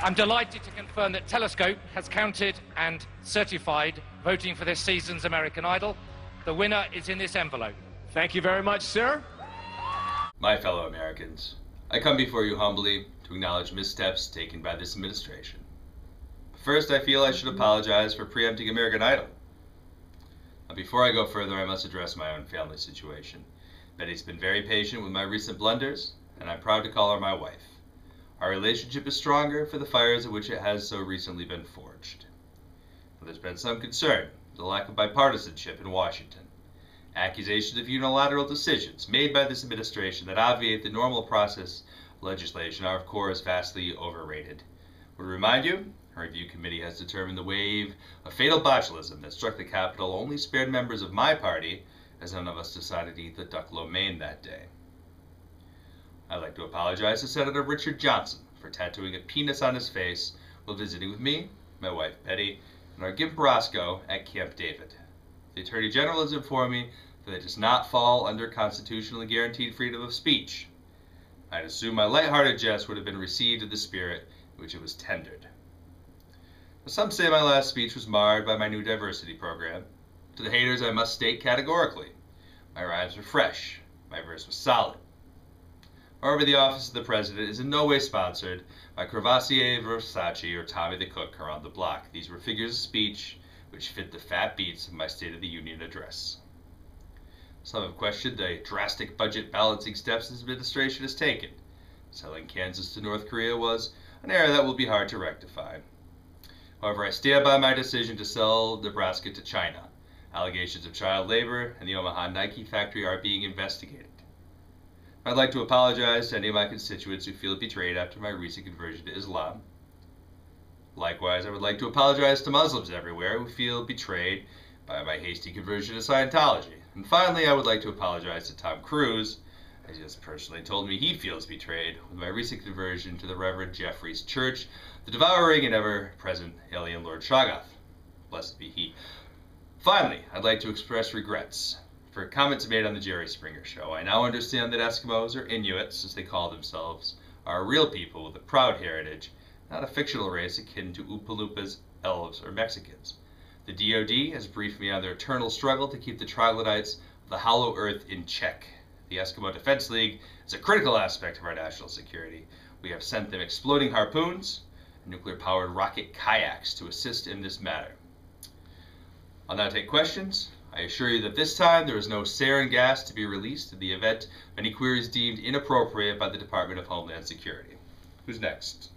I'm delighted to confirm that Telescope has counted and certified voting for this season's American Idol. The winner is in this envelope. Thank you very much, sir. My fellow Americans, I come before you humbly to acknowledge missteps taken by this administration. First, I feel I should apologize for preempting American Idol. Now, before I go further, I must address my own family situation. Betty's been very patient with my recent blunders, and I'm proud to call her my wife. Our relationship is stronger for the fires of which it has so recently been forged. Now, there's been some concern, the lack of bipartisanship in Washington. Accusations of unilateral decisions made by this administration that obviate the normal process of legislation are, of course, vastly overrated. I would remind you, our review committee has determined the wave of fatal botulism that struck the Capitol only spared members of my party, as none of us decided to eat the duck lo mein that day. I'd like to apologize to Senator Richard Johnson for tattooing a penis on his face while visiting with me, my wife Betty, and our Gimp Roscoe at Camp David. The Attorney General has informed me that it does not fall under constitutionally guaranteed freedom of speech. I'd assume my lighthearted jest would have been received in the spirit in which it was tendered. Now, some say my last speech was marred by my new diversity program. To the haters, I must state categorically, my rhymes were fresh, my verse was solid. However, the office of the president is in no way sponsored by Crevassier, Versace, or Tommy the Cook around the block. These were figures of speech which fit the fat beats of my State of the Union address. Some have questioned the drastic budget balancing steps this administration has taken. Selling Kansas to North Korea was an error that will be hard to rectify. However, I stand by my decision to sell Nebraska to China. Allegations of child labor and the Omaha Nike factory are being investigated. I'd like to apologize to any of my constituents who feel betrayed after my recent conversion to Islam. Likewise, I would like to apologize to Muslims everywhere who feel betrayed by my hasty conversion to Scientology. And finally, I would like to apologize to Tom Cruise, as he has personally told me he feels betrayed with my recent conversion to the Reverend Jeffrey's Church, the devouring and ever-present alien Lord Shoggoth. Blessed be he. Finally, I'd like to express regrets for comments made on the Jerry Springer Show. I now understand that Eskimos, or Inuits, as they call themselves, are real people with a proud heritage, not a fictional race akin to Oompa Loompas, elves, or Mexicans. The DoD has briefed me on their eternal struggle to keep the troglodytes of the Hollow Earth in check. The Eskimo Defense League is a critical aspect of our national security. We have sent them exploding harpoons and nuclear-powered rocket kayaks to assist in this matter. I'll now take questions. I assure you that this time there is no sarin gas to be released in the event of any queries deemed inappropriate by the Department of Homeland Security. Who's next?